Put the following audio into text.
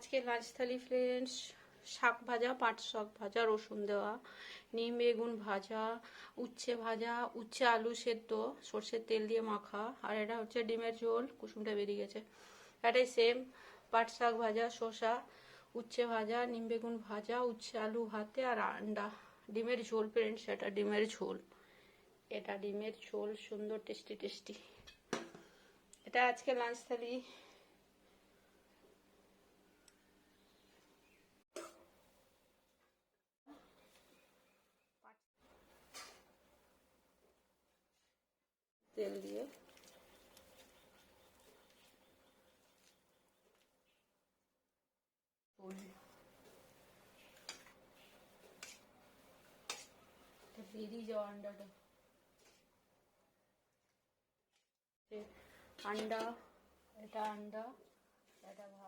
আজকে লাঞ্চ থালি ফ্রেন্ডস, শাক ভাজা, পাট শাক ভাজা, রসুন দেওয়া, নিম বেগুন ভাজা, উচ্ছে ভাজা, উচ্ছে আলু সেদ্ধ সর্ষের তেল দিয়ে মাখা, আর এটা হচ্ছে ডিমের ঝোল, কুসুমটা বেরিয়ে গেছে। এটাই সেম, পাট শাক ভাজা, শসা, উচ্ছে ভাজা, নিম বেগুন ভাজা, উচ্ছে আলু ভাতে, আর আন্ডা। ডিমের ঝোল ফ্রেন্ডস, এটা ডিমের ঝোল, এটা ডিমের ঝোল, সুন্দর টেস্টি টেস্টি। এটা আজকে লাঞ্চ থালি। তেল দিয়ে বেরিয়ে যাও আন্ডাটা, আন্ডা, এটা আন্ডা, এটা ভাত।